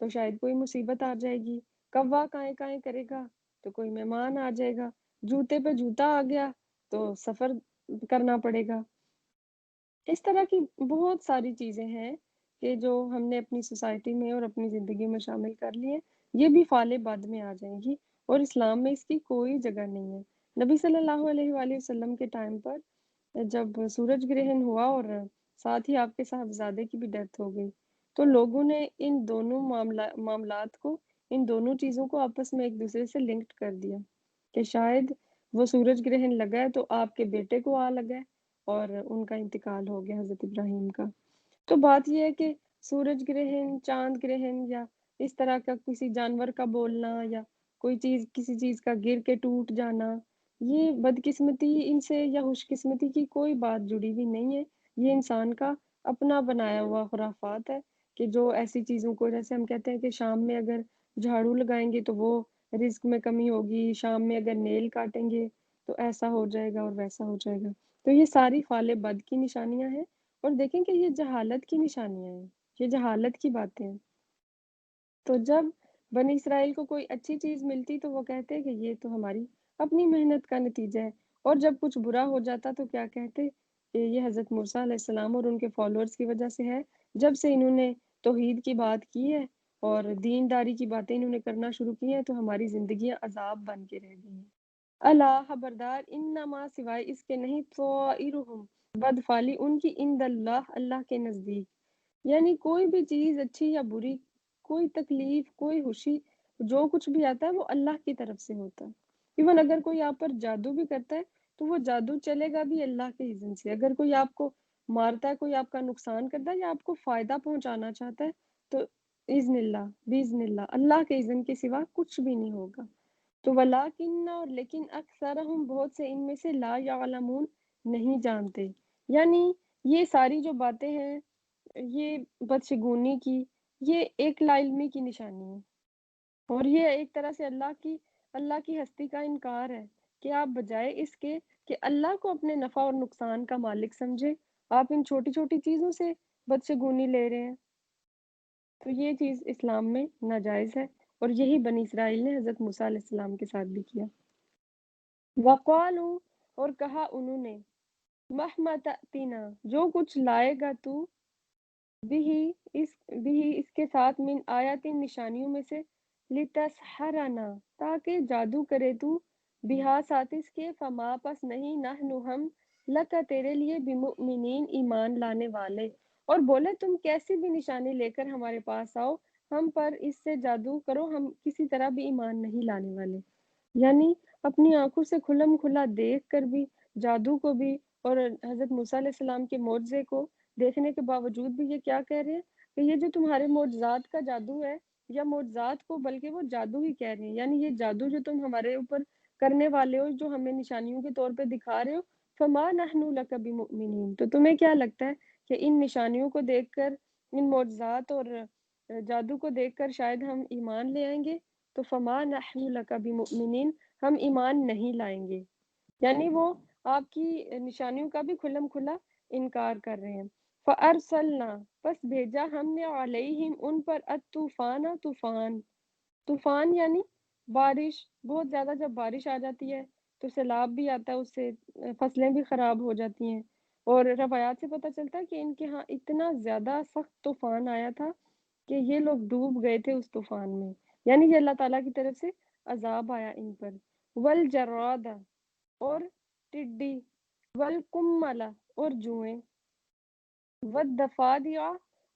تو شاید کوئی مصیبت آ جائے گی، کوا کائیں کائیں کرے گا تو کوئی مہمان آ جائے گا، جوتے پہ جوتا آ گیا تو سفر کرنا پڑے گا۔ اس طرح کی بہت ساری چیزیں ہیں کہ جو ہم نے اپنی سوسائٹی میں اور اپنی زندگی میں شامل کر لی ہیں، یہ بھی فعل بد میں آ جائیں گی اور اسلام میں اس کی کوئی جگہ نہیں ہے۔ نبی صلی اللہ علیہ وآلہ وسلم کے ٹائم پر جب سورج گرہن ہوا اور ساتھ ہی آپ کے صاحبزادے کی بھی ڈیتھ ہو گئی، تو لوگوں نے ان دونوں معاملات کو، ان دونوں چیزوں کو آپس میں ایک دوسرے سے لنکڈ کر دیا کہ شاید وہ سورج گرہن لگا ہے تو آپ کے بیٹے کو آ لگا ہے اور ان کا انتقال ہو گیا حضرت ابراہیم کا۔ تو بات یہ ہے کہ سورج گرہن، چاند گرہن یا اس طرح کا کسی جانور کا بولنا یا کوئی چیز کسی چیز کا گر کے ٹوٹ جانا، یہ بدقسمتی ان سے یا خوش قسمتی کی کوئی بات جڑی ہوئی نہیں ہے۔ یہ انسان کا اپنا بنایا ہوا خرافات ہے کہ جو ایسی چیزوں کو، جیسے ہم کہتے ہیں کہ شام میں اگر جھاڑو لگائیں گے تو وہ رزق میں کمی ہوگی، شام میں اگر نیل کاٹیں گے تو ایسا ہو جائے گا اور ویسا ہو جائے گا۔ تو یہ ساری فعل بد کی نشانیاں ہیں اور دیکھیں کہ یہ جہالت کی نشانیاں ہیں، یہ جہالت کی باتیں ہیں۔ تو جب بنی اسرائیل کو کوئی اچھی چیز ملتی تو وہ کہتے کہ یہ تو ہماری اپنی محنت کا نتیجہ ہے، اور جب کچھ برا ہو جاتا تو کیا کہتے کہ یہ حضرت موسیٰ علیہ السلام اور ان کے فالوورز کی وجہ سے ہے، جب سے انہوں نے توحید کی بات کی ہے اور دینداری کی باتیں انہوں نے کرنا شروع کی ہیں تو ہماری زندگیاں عذاب بن کے رہ گئی ہیں۔ اللہ خبردار، انما سوائے اس کے نہیں، طائرہم بدفعلی ان کی عند اللہ، اللہ کے نزدیک، یعنی کوئی بھی چیز اچھی یا بری، کوئی تکلیف، کوئی خوشی، جو کچھ بھی آتا ہے وہ اللہ کی طرف سے ہوتا ہے۔ ایون اگر کوئی آپ پر جادو بھی کرتا ہے تو وہ جادو چلے گا بھی اللہ کے اذن سے۔ اگر کوئی آپ کو مارتا ہے، کوئی آپ کا نقصان کرتا ہے یا آپ کو فائدہ پہنچانا چاہتا ہے تو اذن اللہ، باذن اللہ، اللہ کے اذن کے سوا کچھ بھی نہیں ہوگا۔ تو ولیکن، اور لیکن اکثرہم بہت سے ان میں سے لا یعلمون نہیں جانتے، یعنی یہ ساری جو باتیں ہیں، یہ بدشگونی کی، یہ ایک لا علمی کی نشانی ہے اور یہ ایک طرح سے اللہ کی ہستی کا انکار ہے کہ آپ بجائے اس کے کہ اللہ کو اپنے نفع اور نقصان کا مالک سمجھے، آپ ان چھوٹی چھوٹی چیزوں سے بدشگونی لے رہے ہیں۔ تو یہ چیز اسلام میں ناجائز ہے اور یہی بنی اسرائیل نے حضرت موسیٰ علیہ السلام کے ساتھ بھی کیا۔ وقالو، اور کہا انہوں نے، مہما تأتینا، جو کچھ لائے گا تو، بھی اس کے ساتھ، من آیاتن نشانیوں میں سے، لتسحرنا، تاکہ جادو کرے تو، بہا ساتھ اس کے، فما پس نہیں، نحن ہم، لکا تیرے لیے، بمؤمنین ایمان لانے والے، اور بولے تم کیسی بھی نشانی لے کر ہمارے پاس آؤ، ہم پر اس سے جادو کرو، ہم کسی طرح بھی ایمان نہیں لانے والے۔ یعنی اپنی آنکھوں سے کھلم کھلا دیکھ کر بھی، جادو کو بھی اور حضرت موسیٰ علیہ السلام کے معجزے کو دیکھنے کے باوجود بھی یہ کیا کہہ رہے ہیں کہ یہ جو تمہارے معجزات کا جادو ہے، یا معجزات کو بلکہ وہ جادو ہی کہہ رہے ہیں، یعنی یہ جادو جو تم ہمارے اوپر کرنے والے ہو، جو ہمیں نشانیوں کے طور پہ دکھا رہے ہو، فما نحن لک بمؤمنین، تو تمہیں کیا لگتا ہے کہ ان نشانیوں کو دیکھ کر، ان معجزات اور جادو کو دیکھ کر شاید ہم ایمان لے آئیں گے؟ تو فما نحن لک بمؤمنین، ہم ایمان نہیں لائیں گے، یعنی وہ آپ کی نشانیوں کا بھی کھلم کھلا انکار کر رہے ہیں۔ فَأَرْسَلْنَا، پس بھیجا ہم نے، علیہم ان پر، الطوفان، طوفان، طوفان یعنی بارش، بہت زیادہ جب بارش آ جاتی ہے تو سیلاب بھی آتا ہے، اس سے فصلیں بھی خراب ہو جاتی ہیں، اور روایات سے پتہ چلتا ہے کہ ان کے ہاں اتنا زیادہ سخت طوفان آیا تھا کہ یہ لوگ ڈوب گئے تھے اس طوفان میں، یعنی یہ اللہ تعالیٰ کی طرف سے عذاب آیا ان پر۔ والجراد، اور ٹڈی، والقمل، اور جوئیں، والضفادع،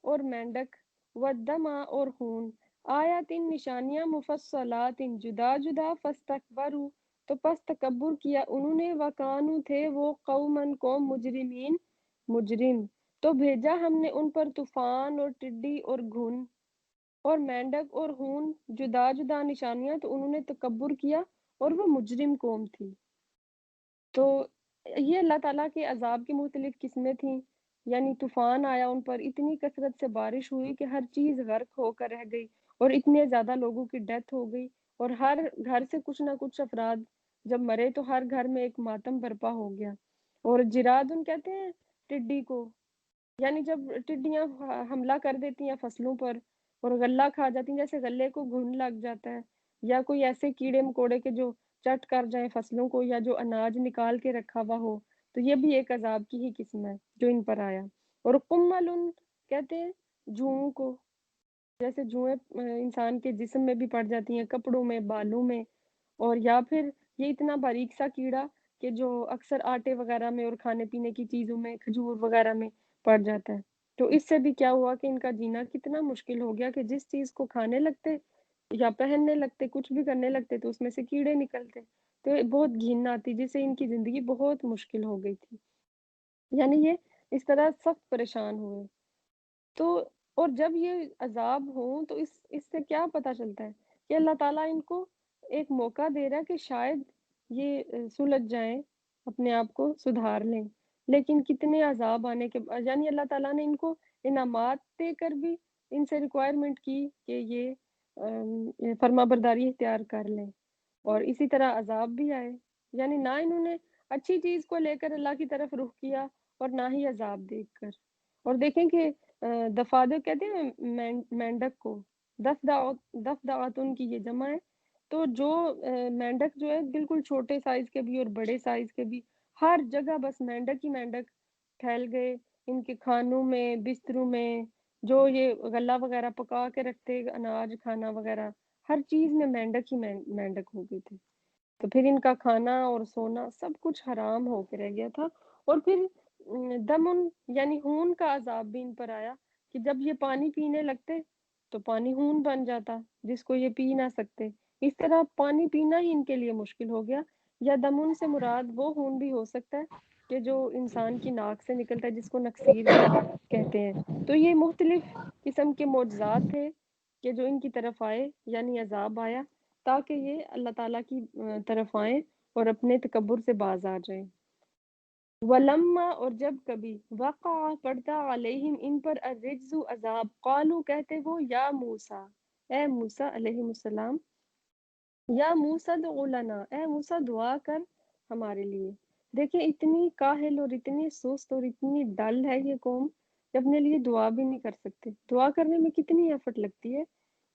اور مینڈک، والدم، اور خون، آیاتن نشانیاں، مفصلات جدا جدا، فاستکبروا، تو پس تکبر کیا انہوں نے، وکانو تھے وہ، قومن قوم، مجرمین مجرم، تو بھیجا ہم نے ان پر طوفان اور ٹڈی اور گھن اور مینڈک اور خون، جدا جدا نشانیاں، تو انہوں نے تکبر کیا اور وہ مجرم قوم تھی۔ تو یہ اللہ تعالیٰ کے عذاب کی مختلف قسمیں تھیں، یعنی طوفان آیا ان پر، اتنی کثرت سے بارش ہوئی کہ ہر چیز غرق ہو کر رہ گئی اور اتنے زیادہ لوگوں کی ڈیتھ ہو گئی، اور ہر گھر سے کچھ نہ کچھ افراد جب مرے تو ہر گھر میں ایک ماتم برپا ہو گیا۔ اور جرادن کہتے ہیں ٹڈی کو، یعنی جب ٹڈیاں حملہ کر دیتی ہیں فصلوں پر اور غلہ کھا جاتی ہیں، جیسے غلے کو گھن لگ جاتا ہے، یا کوئی ایسے کیڑے مکوڑے کے جو چٹ کر جائیں فصلوں کو، یا جو اناج نکال کے رکھا ہوا ہو، تو یہ بھی ایک عذاب کی ہی قسم ہے جو ان پر آیا۔ اور قمل کہتے ہیں جوؤں کو، جیسے جوئیں انسان کے جسم میں بھی پڑ جاتی ہیں، کپڑوں میں، بالوں میں، اور یا پھر یہ اتنا باریک سا کیڑا کہ جو اکثر آٹے وغیرہ میں اور کھانے پینے کی چیزوں میں، کھجور وغیرہ میں پڑ جاتا ہے۔ تو اس سے بھی کیا ہوا کہ ان کا جینا کتنا مشکل ہو گیا کہ جس چیز کو کھانے لگتے یا پہننے لگتے، کچھ بھی کرنے لگتے، تو اس میں سے کیڑے نکلتے، تو یہ بہت گھن آتی، جس سے ان کی زندگی بہت مشکل ہو گئی تھی، یعنی یہ اس طرح سخت پریشان ہوئے۔ تو اور جب یہ عذاب ہوں تو اس سے کیا پتہ چلتا ہے کہ اللہ تعالیٰ ان کو ایک موقع دے رہا ہے کہ شاید یہ سلجھ جائیں، اپنے آپ کو سدھار لیں، لیکن کتنے عذاب آنے کے بعد، یعنی اللہ تعالیٰ نے ان کو انعامات دے کر بھی ان سے ریکوائرمنٹ کی کہ یہ فرما برداری اختیار کر لیں، اور اسی طرح عذاب بھی آئے، یعنی نہ انہوں نے اچھی چیز کو لے کر اللہ کی طرف رخ کیا، اور نہ ہی عذاب دیکھ کر۔ اور دیکھیں کہ دفادع کہتے ہیں مینڈک کو، دفدعاتن کی یہ جمع ہے، تو جو مینڈک جو ہے بالکل چھوٹے سائز کے بھی اور بڑے سائز کے بھی، ہر جگہ بس مینڈک ہی مینڈک پھیل گئے، ان کے کھانوں میں، بستروں میں، جو یہ غلہ وغیرہ پکا کے رکھتے، اناج کھانا وغیرہ، ہر چیز میں مینڈک ہی مینڈک ہو گئے تھے۔ تو پھر ان کا کھانا اور سونا سب کچھ حرام ہو کے رہ گیا تھا۔ اور پھر دمن یعنی خون کا عذاب بھی ان پر آیا کہ جب یہ پانی پینے لگتے تو پانی خون بن جاتا جس کو یہ پی نہ سکتے، اس طرح پانی پینا ہی ان کے لیے مشکل ہو گیا۔ یا دمن سے مراد وہ خون بھی ہو سکتا ہے کہ جو انسان کی ناک سے نکلتا ہے، جس کو نکسیر بھی کہتے ہیں۔ تو یہ مختلف قسم کے معجزات تھے کہ جو ان کی طرف آئے، یعنی عذاب آیا، تاکہ یہ اللہ تعالیٰ کی طرف آئیں اور اپنے تکبر سے باز آ جائیں۔ ولما اور جب کبھی وقع پڑتا علیہم ان پر الرجز عذاب، قالو کہتے وہ یا موسیٰ، اے موسیٰ علیہ السلام، یا موسیٰ دعو لنا، اے موسیٰ دعا کر ہمارے لیے۔ دیکھیں اتنی کاہل اور اتنی سست اور اتنی ڈل ہے یہ قوم کہ اپنے لیے دعا بھی نہیں کر سکتے، دعا کرنے میں کتنی ایفرٹ لگتی ہے۔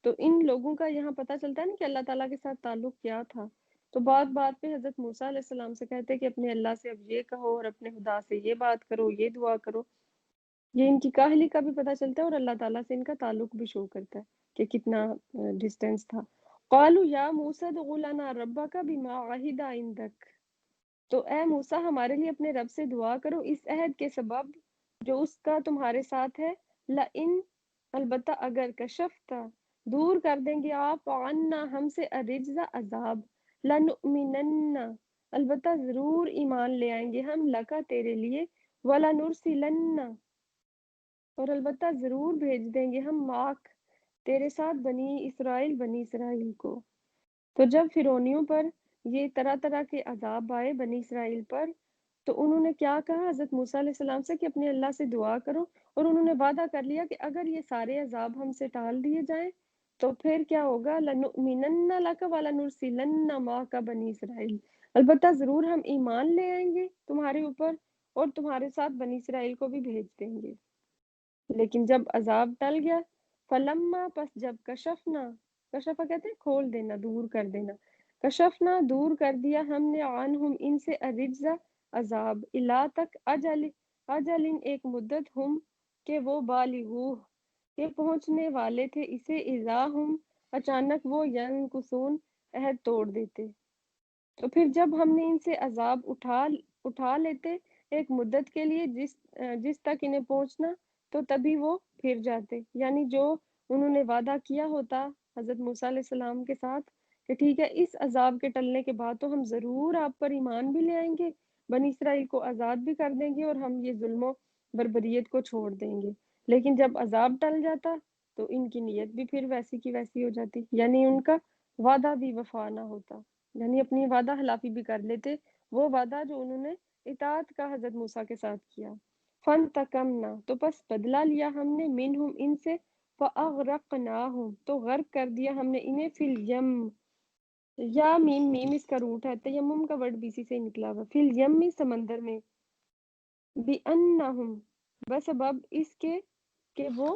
تو ان لوگوں کا یہاں پتہ چلتا ہے نا کہ اللہ تعالیٰ کے ساتھ تعلق کیا تھا۔ تو بات بات پہ حضرت موسیٰ علیہ السلام سے کہتے کہ اپنے اللہ سے اب یہ کہو اور اپنے خدا سے یہ بات کرو، یہ دعا کرو۔ یہ ان کی کاہلی کا بھی پتہ چلتا ہے اور اللہ تعالیٰ سے ان کا تعلق بھی شو کرتا ہے کہ کتنا ڈسٹینس تھا۔ قالوا یا موسیٰ ادع لنا ربک بما عہد عندک، تو اے موسیٰ ہمارے لیے اپنے رب سے دعا کرو اس عہد کے سبب جو اس کا تمہارے ساتھ ہے، لئن البتہ اگر کشفتا دور کر دیں گے آپ عنا ہم سے الرجز عذاب، لنؤمنن البتہ ضرور ایمان لے آئیں گے ہم لکا تیرے لیے، ولنرسلن اور البتہ ضرور بھیج دیں گے ہم معاک تیرے ساتھ بنی اسرائیل کو۔ تو جب فرعونیوں پر یہ طرح طرح کے عذاب آئے بنی اسرائیل پر، تو انہوں نے کیا کہا حضرت موسیٰ علیہ السلام سے کہ اپنے اللہ سے دعا کرو، اور انہوں نے وعدہ کر لیا کہ اگر یہ سارے عذاب ہم سے ٹال دیے جائیں تو پھر کیا ہوگا، لَنُؤْمِنَنَّ لَكَ وَلَنُرْسِلَنَّ مَعَكَ بنی اسرائیل، البتہ ضرور ہم ایمان لے آئیں گے تمہارے اوپر اور تمہارے ساتھ بنی اسرائیل کو بھی بھیج دیں گے۔ لیکن جب عذاب ٹل گیا، فلما پس جب کشفہ کہتے ہیں کھول دینا، دور کر دینا، کشفنا دور کر دیا ہم نے عنہم ان سے الرجز عذاب، الا تک اجل ایک مدت ہم کہ وہ بالغوہ کہ پہنچنے والے تھے اسے، اذا ہم اچانک وہ ینکثون عہد توڑ دیتے۔ تو پھر جب ہم نے ان سے عذاب اٹھا لیتے ایک مدت کے لیے جس تک انہیں پہنچنا، تو تبھی وہ پھر جاتے، یعنی جو انہوں نے وعدہ کیا ہوتا حضرت موسیٰ علیہ السلام کے ساتھ کہ ٹھیک ہے اس عذاب کے ٹلنے کے بعد تو ہم ضرور آپ پر ایمان بھی لے آئیں گے، بنی اسرائیل کو آزاد بھی کر دیں گے اور ہم یہ ظلم و بربریت کو چھوڑ دیں گے، لیکن جب عذاب ٹل جاتا تو ان کی نیت بھی پھر ویسی کی ویسی ہو جاتی، یعنی ان کا وعدہ بھی وفا نہ ہوتا، یعنی اپنی وعدہ خلافی بھی کر لیتے، وہ وعدہ جو انہوں نے اطاعت کا حضرت موسیٰ کے ساتھ کیا۔ فانتقمنا تو پس بدلہ لیا ہم نے منہم ان سے، فاغرقناہم تو غرق کر دیا ہم نے انہیں، فی الیم، یا میم اس کا روٹ ہے، تیمم کا ورڈ بھی اسی سے نکلا ہوا، فی الیم سمندر میں، بِأَنَّهُمْ بسبب اس کے کہ وہ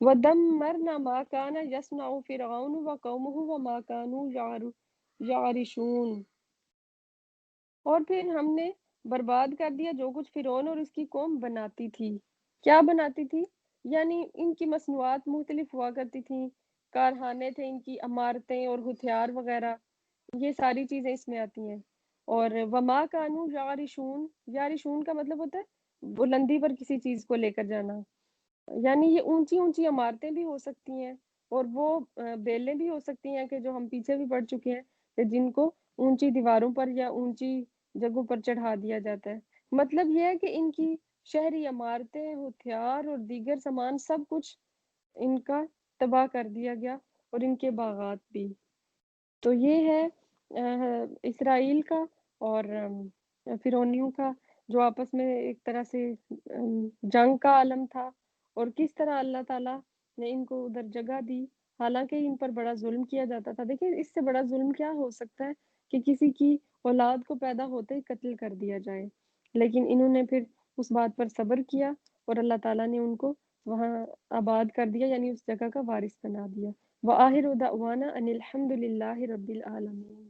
وَدَمَّرْنَا مَا كَانَ يَصْنَعُ فِرْعَوْنُ وَقَوْمُهُ وَمَا كَانُوا يَعْرِشُونَ۔ اور پھر ہم نے برباد کر دیا جو کچھ فرعون اور اس کی قوم بناتی تھی۔ کیا بناتی تھی؟ یعنی ان کی مصنوعات مختلف ہوا کرتی تھیں، کارخانے تھے ان کی، عمارتیں اور ہتھیار وغیرہ، یہ ساری چیزیں اس میں آتی ہیں۔ اور وما کانو یارشون، یارشون کا مطلب ہوتا ہے بلندی پر کسی چیز کو لے کر جانا، یعنی یہ اونچی اونچی عمارتیں بھی ہو سکتی ہیں اور وہ بیلیں بھی ہو سکتی ہیں کہ جو ہم پیچھے بھی پڑھ چکے ہیں کہ جن کو اونچی دیواروں پر یا اونچی جگہوں پر چڑھا دیا جاتا ہے۔ مطلب یہ ہے کہ ان کی شہری عمارتیں، ہتھیار اور دیگر سامان سب کچھ ان کا تباہ کر دیا گیا، اور ان کے باغات بھی۔ تو یہ ہے اسرائیل کا اور فرعونیوں کا جو آپس میں ایک طرح سے جنگ کا عالم تھا، اور کس طرح اللہ تعالیٰ نے ان کو ادھر جگہ دی، حالانکہ ان پر بڑا ظلم کیا جاتا تھا۔ دیکھیں اس سے بڑا ظلم کیا ہو سکتا ہے کہ کسی کی اولاد کو پیدا ہوتے ہی قتل کر دیا جائے، لیکن انہوں نے پھر اس بات پر صبر کیا اور اللہ تعالیٰ نے ان کو وہاں آباد کر دیا، یعنی اس جگہ کا وارث بنا دیا۔ وآخر دعوانا ان الحمد للہ رب العالمین۔